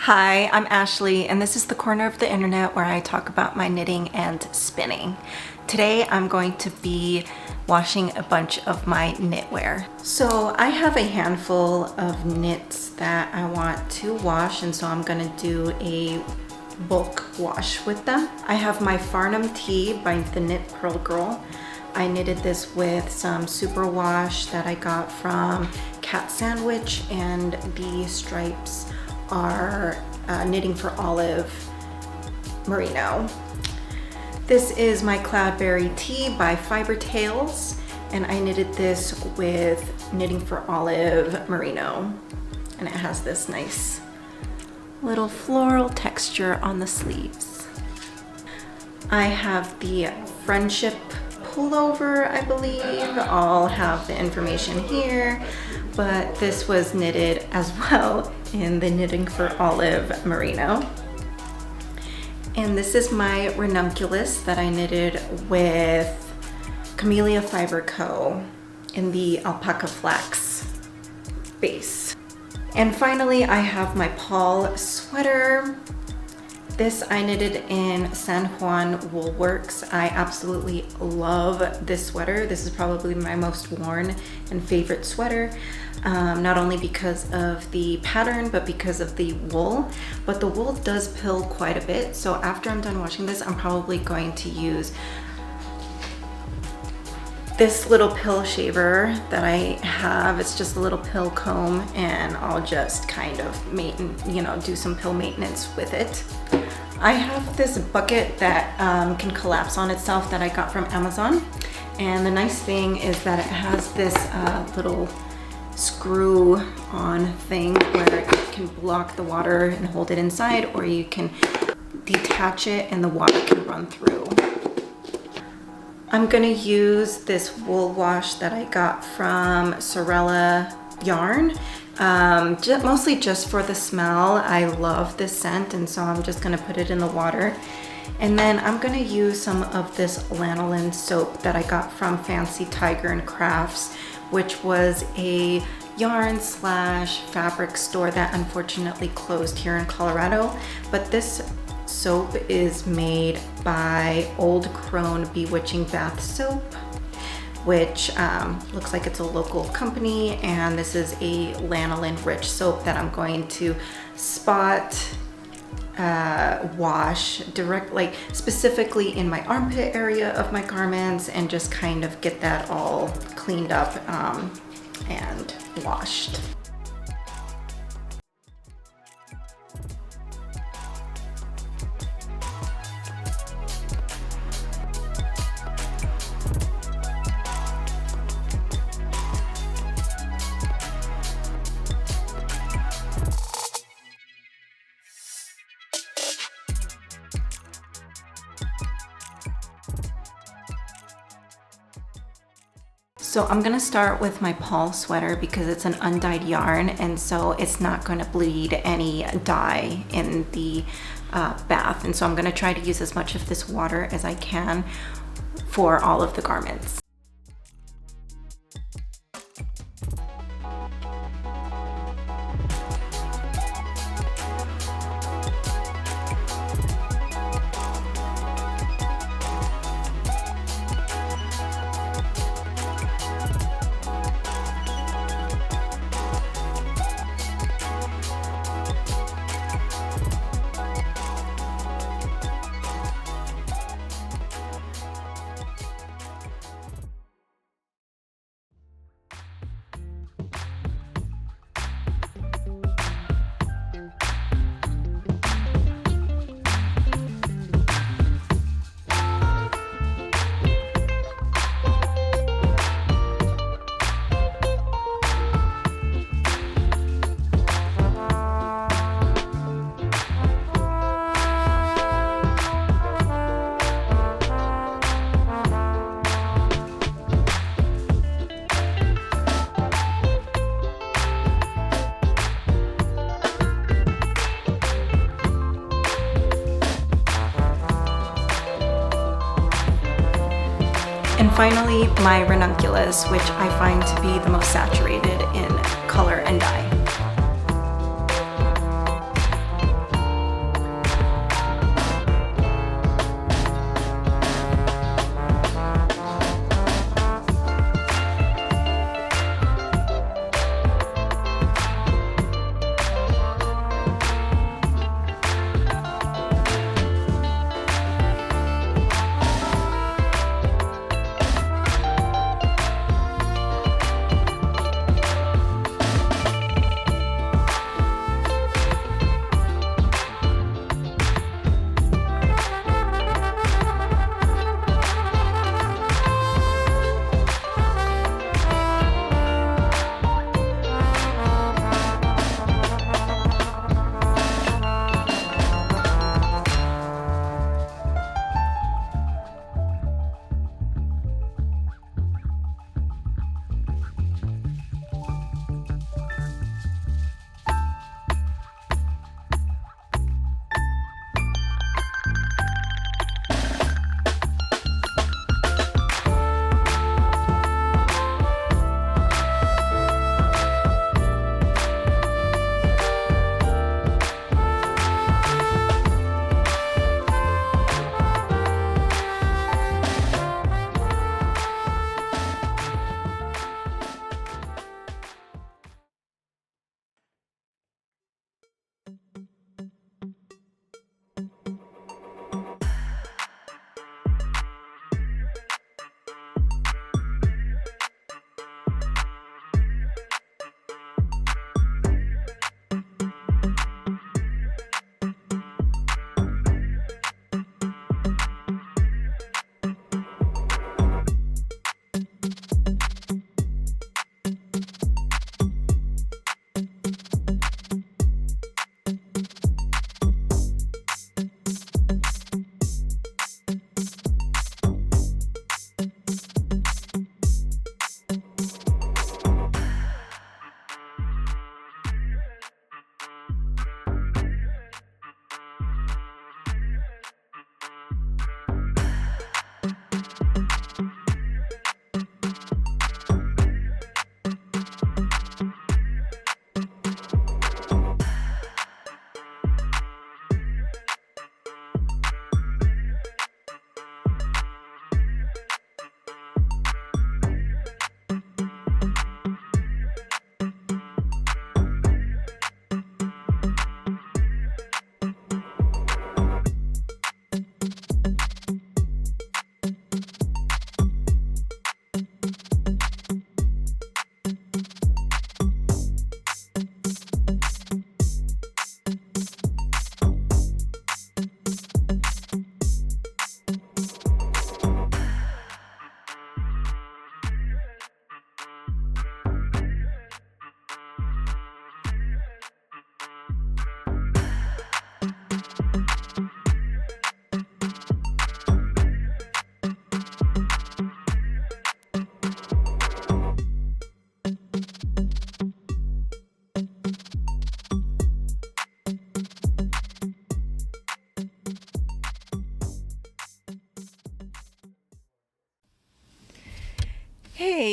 Hi, I'm Ashley, and this is the corner of the internet where I talk about my knitting and spinning. Today I'm going to be washing a bunch of my knitwear. So I have a handful of knits that I want to wash, and so I'm gonna do a bulk wash with them. I have my Farnham tee by the Knit Pearl Girl. I knitted this with some superwash that I got from Cat Sandwich, and the stripes are Knitting for Olive merino. This is my Cloudberry tee by Fiber Tales, and I knitted this with Knitting for Olive merino, and it has this nice little floral texture on the sleeves. I have the Friendship pullover, I believe. I'll have the information here, but this was knitted as well in the Knitting for Olive merino. And this is my ranunculus that I knitted with Camellia Fiber Co. in the alpaca flax base. And finally, I have my Paul sweater. This I knitted in San Juan Wool Works. I absolutely love this sweater. This is probably my most worn and favorite sweater, not only because of the pattern, but because of the wool. But the wool does pill quite a bit, so after I'm done washing this, I'm probably going to use this little pill shaver that I have. It's just a little pill comb, and I'll just kind of do some pill maintenance with it. I have this bucket that can collapse on itself that I got from Amazon, and the nice thing is that it has this little screw on thing where it can block the water and hold it inside, or you can detach it and the water can run through. I'm gonna use this wool wash that I got from Sorella Yarn, mostly just for the smell. I love this scent, and so I'm just gonna put it in the water. And then I'm gonna use some of this lanolin soap that I got from Fancy Tiger and Crafts, which was a yarn slash fabric store that unfortunately closed here in Colorado. But this soap is made by Old Crone Bewitching Bath Soap, which looks like it's a local company, and this is a lanolin rich soap that I'm going to spot wash specifically in my armpit area of my garments, and just kind of get that all cleaned up and washed. So I'm gonna start with my Paul sweater because it's an undyed yarn, and so it's not gonna bleed any dye in the bath. And so I'm gonna try to use as much of this water as I can for all of the garments. And finally, my ranunculus, which I find to be the most saturated in color and dye.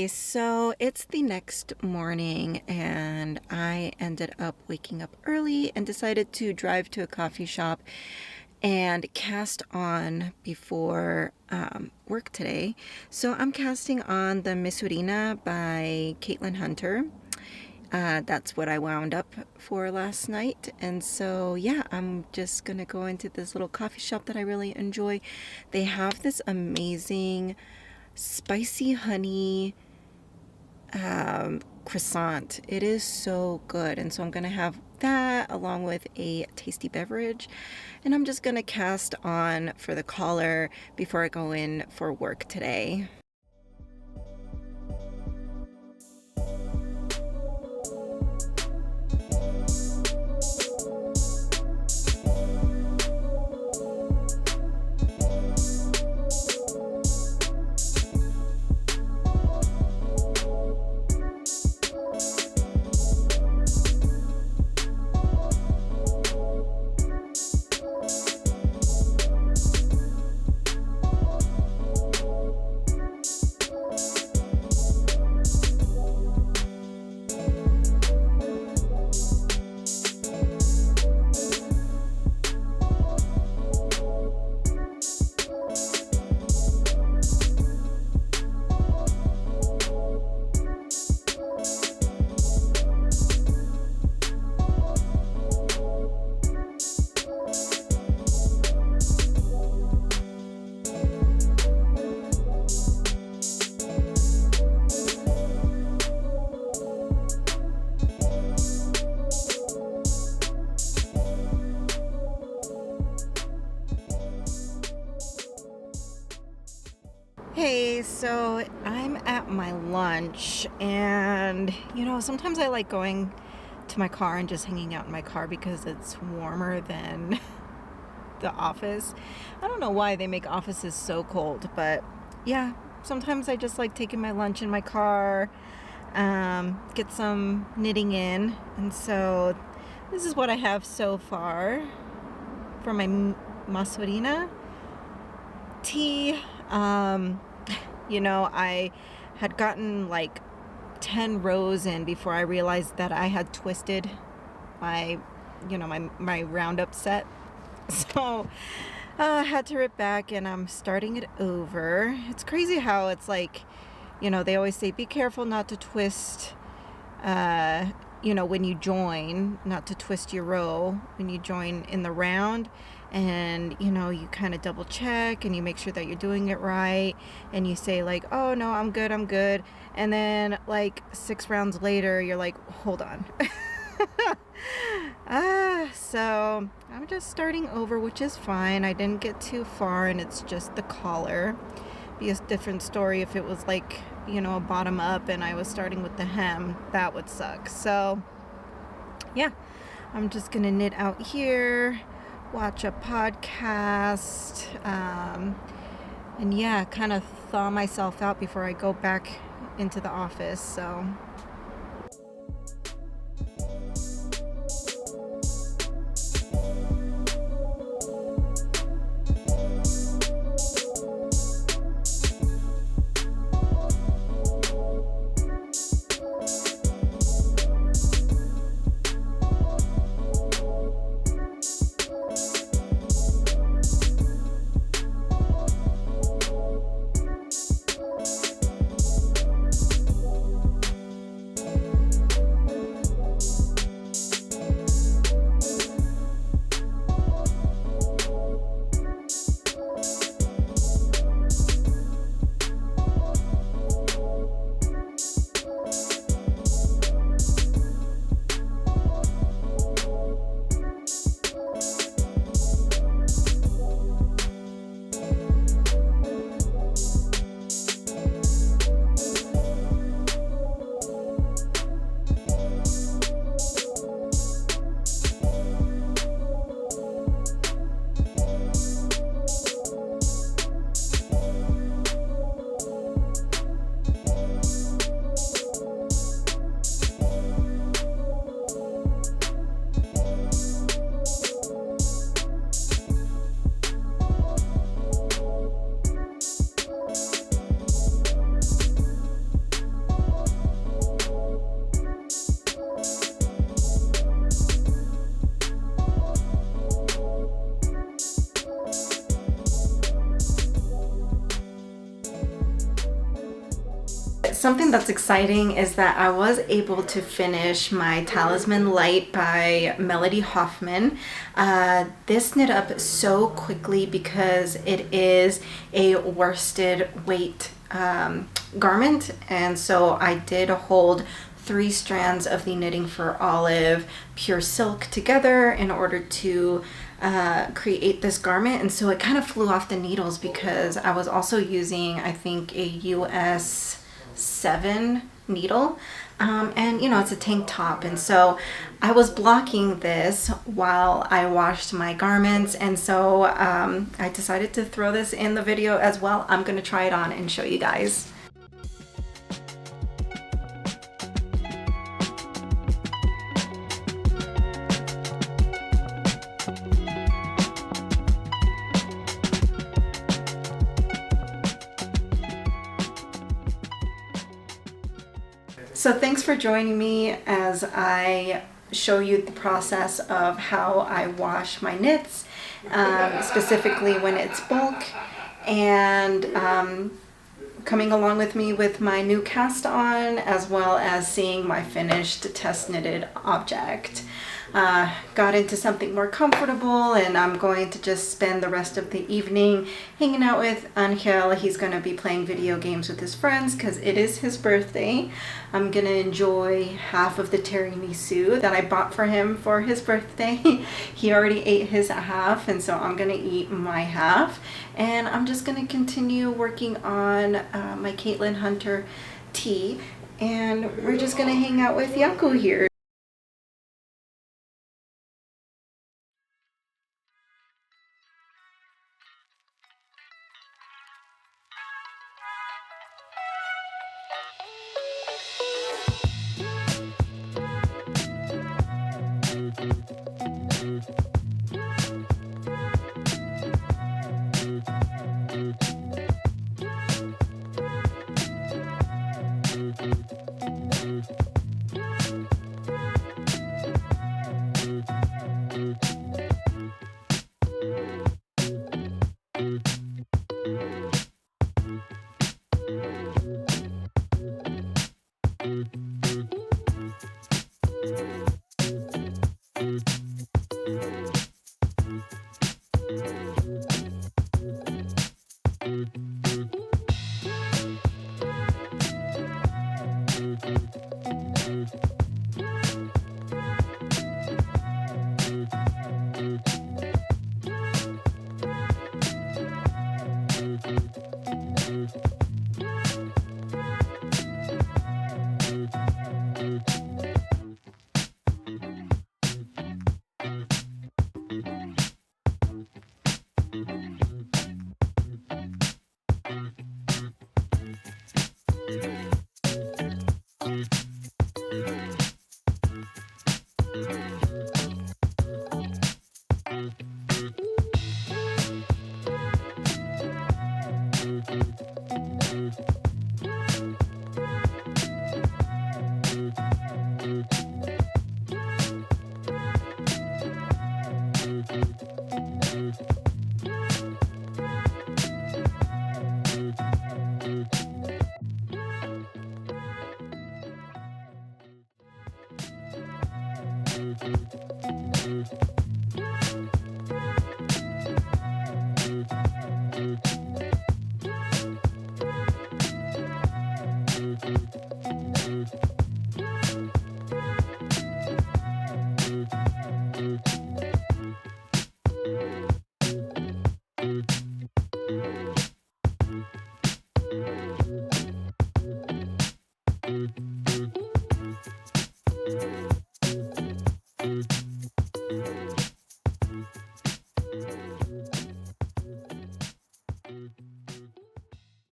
Hey, so it's the next morning and I ended up waking up early and decided to drive to a coffee shop and cast on before work today. So I'm casting on the Misurina by Caitlin Hunter. That's what I wound up for last night. And so, yeah, I'm just going to go into this little coffee shop that I really enjoy. They have this amazing spicy honey croissant. It is so good. And so I'm going to have that along with a tasty beverage. And I'm just going to cast on for the collar before I go in for work today. Hey, so I'm at my lunch and sometimes I like going to my car and just hanging out in my car because it's warmer than the office. I don't know why they make offices so cold, but yeah, sometimes I just like taking my lunch in my car, get some knitting in. And so this is what I have so far for my Masurina tea. I had gotten like 10 rows in before I realized that I had twisted my roundup set. So I had to rip back and I'm starting it over. It's crazy how it's like, they always say be careful not to twist, when you join, not to twist your row when you join in the round. And you kind of double check and you make sure that you're doing it right, and you say like, oh no, I'm good, and then like 6 rounds later you're like, hold on. So I'm just starting over, which is fine. I didn't get too far and it's just the collar. Be a different story if it was like a bottom up and I was starting with the hem. That would suck. So yeah, I'm just gonna knit out here, watch a podcast, and yeah, kind of thaw myself out before I go back into the office. So something that's exciting is that I was able to finish my Talisman Light by Melody Hoffman. This knit up so quickly because it is a worsted weight garment, and so I did hold 3 strands of the Knitting for Olive pure silk together in order to create this garment. And so it kind of flew off the needles because I was also using, I think, a US 7 needle, and you know, it's a tank top, and so I was blocking this while I washed my garments, and so I decided to throw this in the video as well. I'm gonna try it on and show you guys. So thanks for joining me as I show you the process of how I wash my knits, specifically when it's bulk, and coming along with me with my new cast on, as well as seeing my finished test knitted object. Got into something more comfortable, and I'm going to just spend the rest of the evening hanging out with Angel. He's going to be playing video games with his friends because it is his birthday. I'm going to enjoy half of the tiramisu that I bought for him for his birthday. He already ate his half, and so I'm going to eat my half. And I'm just going to continue working on my Caitlin Hunter tee, and we're just going to hang out with Yaku here.